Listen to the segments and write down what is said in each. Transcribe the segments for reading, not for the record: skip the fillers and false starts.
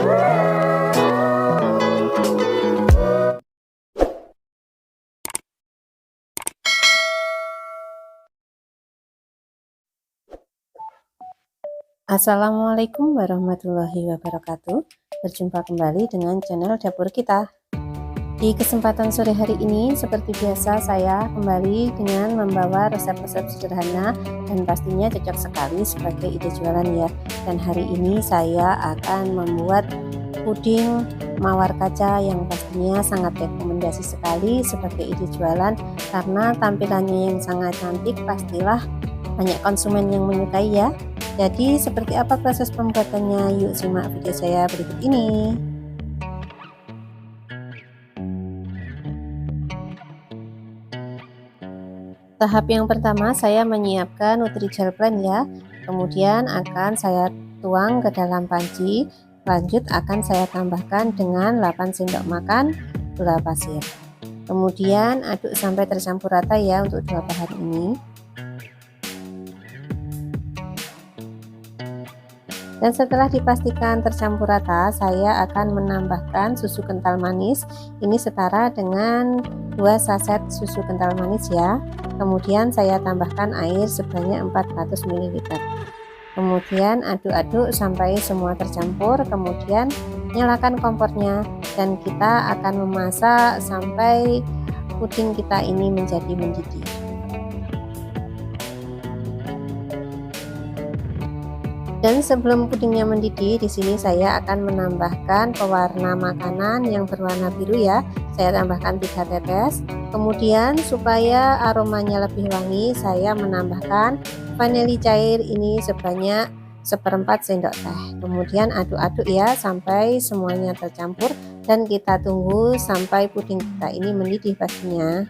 Assalamualaikum warahmatullahi wabarakatuh. Berjumpa kembali dengan channel dapur kita. Di kesempatan sore hari ini, seperti biasa, saya kembali dengan membawa resep-resep sederhana dan pastinya cocok sekali sebagai ide jualan ya. Dan hari ini saya akan membuat puding mawar kaca yang pastinya sangat rekomendasi sekali sebagai ide jualan, karena tampilannya yang sangat cantik, pastilah banyak konsumen yang menyukai ya. Jadi seperti apa proses pembuatannya? Yuk simak video saya berikut ini. Tahap yang pertama, saya menyiapkan Nutrijel blend ya. Kemudian akan saya tuang ke dalam panci. Lanjut akan saya tambahkan dengan 8 sendok makan gula pasir. Kemudian aduk sampai tercampur rata ya untuk dua bahan ini. Dan setelah dipastikan tercampur rata, saya akan menambahkan susu kental manis. Ini setara dengan 2 saset susu kental manis ya. Kemudian saya tambahkan air sebanyak 400 ml. Kemudian aduk-aduk sampai semua tercampur. Kemudian nyalakan kompornya dan kita akan memasak sampai puding kita ini menjadi mendidih. Dan sebelum pudingnya mendidih, di sini saya akan menambahkan pewarna makanan yang berwarna biru ya. Saya tambahkan 3 tetes. Kemudian supaya aromanya lebih wangi, saya menambahkan vanili cair ini sebanyak 1/4 sendok teh. Kemudian aduk-aduk ya sampai semuanya tercampur dan kita tunggu sampai puding kita ini mendidih pastinya.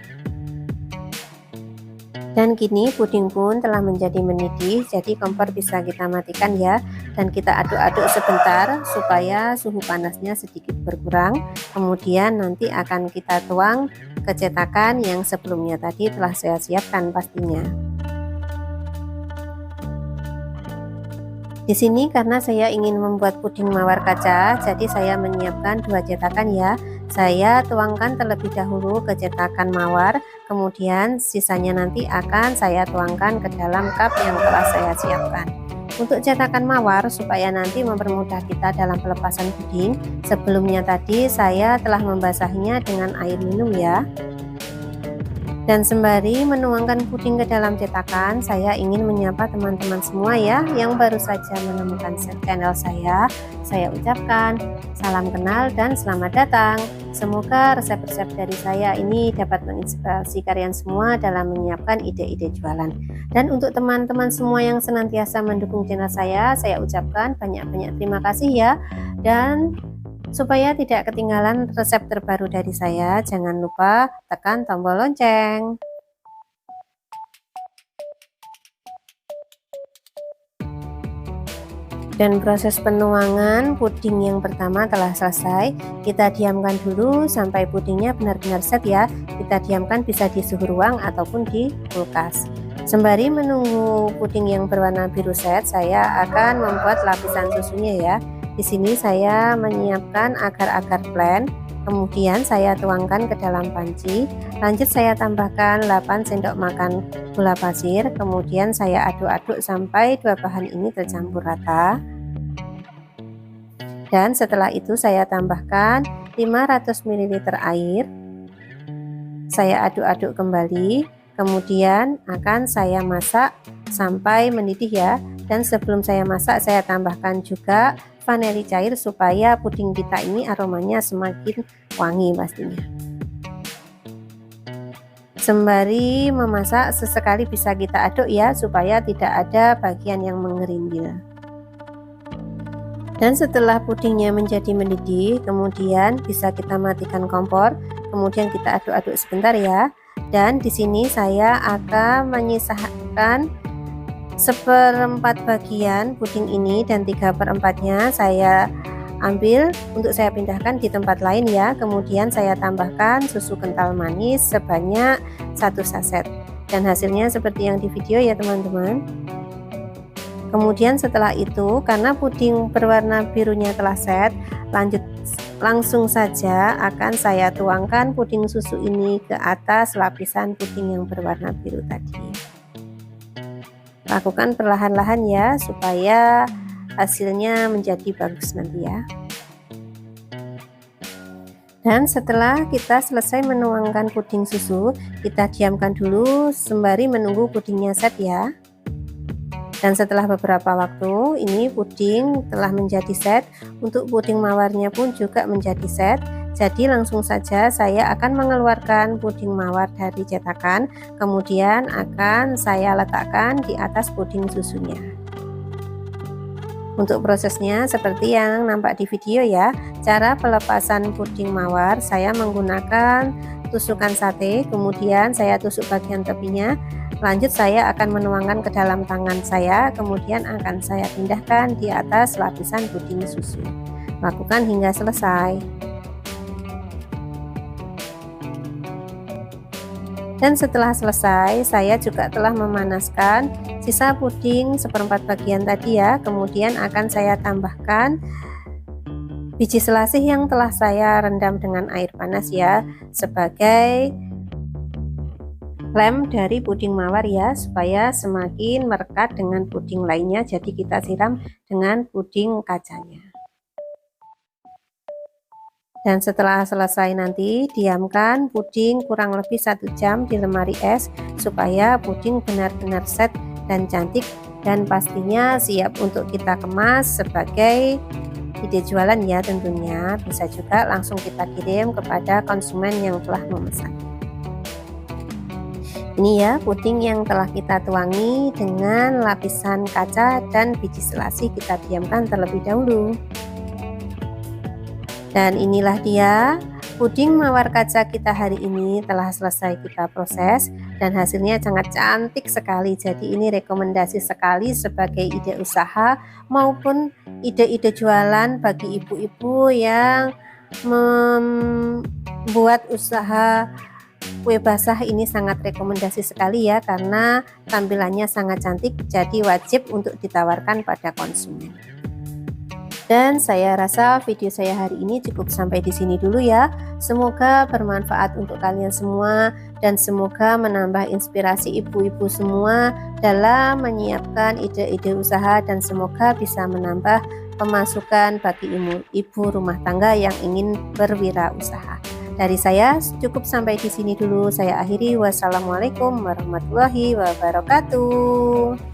Dan kini puding pun telah menjadi mendidih, jadi kompor bisa kita matikan ya. Dan kita aduk-aduk sebentar supaya suhu panasnya sedikit berkurang. Kemudian nanti akan kita tuang ke cetakan yang sebelumnya tadi telah saya siapkan pastinya. Di sini karena saya ingin membuat puding mawar kaca, jadi saya menyiapkan 2 cetakan ya. Saya tuangkan terlebih dahulu ke cetakan mawar, kemudian sisanya nanti akan saya tuangkan ke dalam cup yang telah saya siapkan. Untuk cetakan mawar supaya nanti mempermudah kita dalam pelepasan puding, sebelumnya tadi saya telah membasahinya dengan air minum ya. Dan sembari menuangkan puding ke dalam cetakan, saya ingin menyapa teman-teman semua ya yang baru saja menemukan channel saya. Saya ucapkan salam kenal dan selamat datang. Semoga resep-resep dari saya ini dapat menginspirasi kalian semua dalam menyiapkan ide-ide jualan. Dan untuk teman-teman semua yang senantiasa mendukung channel saya ucapkan banyak-banyak terima kasih ya. Dan supaya tidak ketinggalan resep terbaru dari saya, jangan lupa tekan tombol lonceng. Dan proses penuangan puding yang pertama telah selesai. Kita diamkan dulu sampai pudingnya benar-benar set ya. Kita diamkan bisa di suhu ruang ataupun di kulkas. Sembari menunggu puding yang berwarna biru set, saya akan membuat lapisan susunya ya. Di sini saya menyiapkan agar-agar blend, kemudian saya tuangkan ke dalam panci. Lanjut saya tambahkan 8 sendok makan gula pasir, kemudian saya aduk-aduk sampai dua bahan ini tercampur rata. Dan setelah itu saya tambahkan 500 ml air. Saya aduk-aduk kembali, kemudian akan saya masak sampai mendidih ya. Dan sebelum saya masak, saya tambahkan juga vanili cair supaya puding kita ini aromanya semakin wangi pastinya. Sembari memasak sesekali bisa kita aduk ya supaya tidak ada bagian yang mengerindil. Dan setelah pudingnya menjadi mendidih, kemudian bisa kita matikan kompor, kemudian kita aduk-aduk sebentar ya. Dan di sini saya akan menyisakan 1/4 bagian puding ini dan 3/4-nya saya ambil untuk saya pindahkan di tempat lain ya. Kemudian saya tambahkan susu kental manis sebanyak 1 saset dan hasilnya seperti yang di video ya teman-teman. Kemudian setelah itu, karena puding berwarna birunya telah set, langsung saja akan saya tuangkan puding susu ini ke atas lapisan puding yang berwarna biru tadi. Lakukan perlahan-lahan ya, supaya hasilnya menjadi bagus nanti ya. Dan setelah kita selesai menuangkan puding susu, kita diamkan dulu sembari menunggu pudingnya set ya. Dan setelah beberapa waktu, ini puding telah menjadi set. Untuk puding mawarnya pun juga menjadi set. Jadi langsung saja saya akan mengeluarkan puding mawar dari cetakan, kemudian akan saya letakkan di atas puding susunya. Untuk prosesnya seperti yang nampak di video ya. Cara pelepasan puding mawar, saya menggunakan tusukan sate, kemudian saya tusuk bagian tepinya. Lanjut saya akan menuangkan ke dalam tangan saya, kemudian akan saya pindahkan di atas lapisan puding susu. Lakukan hingga selesai. Dan setelah selesai, saya juga telah memanaskan sisa puding seperempat bagian tadi ya. Kemudian akan saya tambahkan biji selasih yang telah saya rendam dengan air panas ya, sebagai lem dari puding mawar ya, supaya semakin merekat dengan puding lainnya. Jadi kita siram dengan puding kacanya. Dan setelah selesai nanti diamkan puding kurang lebih 1 jam di lemari es, supaya puding benar-benar set dan cantik, dan pastinya siap untuk kita kemas sebagai ide jualan ya tentunya. Bisa juga langsung kita kirim kepada konsumen yang telah memesan. Ini ya puding yang telah kita tuangi dengan lapisan kaca dan biji selasih, kita diamkan terlebih dahulu. Dan inilah dia puding mawar kaca kita hari ini telah selesai kita proses, dan hasilnya sangat cantik sekali. Jadi ini rekomendasi sekali sebagai ide usaha maupun ide-ide jualan bagi ibu-ibu yang membuat usaha kue basah. Ini sangat rekomendasi sekali ya, karena tampilannya sangat cantik, jadi wajib untuk ditawarkan pada konsumen. Dan saya rasa video saya hari ini cukup sampai di sini dulu ya. Semoga bermanfaat untuk kalian semua, dan semoga menambah inspirasi ibu-ibu semua dalam menyiapkan ide-ide usaha, dan semoga bisa menambah pemasukan bagi ibu rumah tangga yang ingin berwirausaha. Dari saya cukup sampai di sini dulu. Saya akhiri. Wassalamualaikum warahmatullahi wabarakatuh.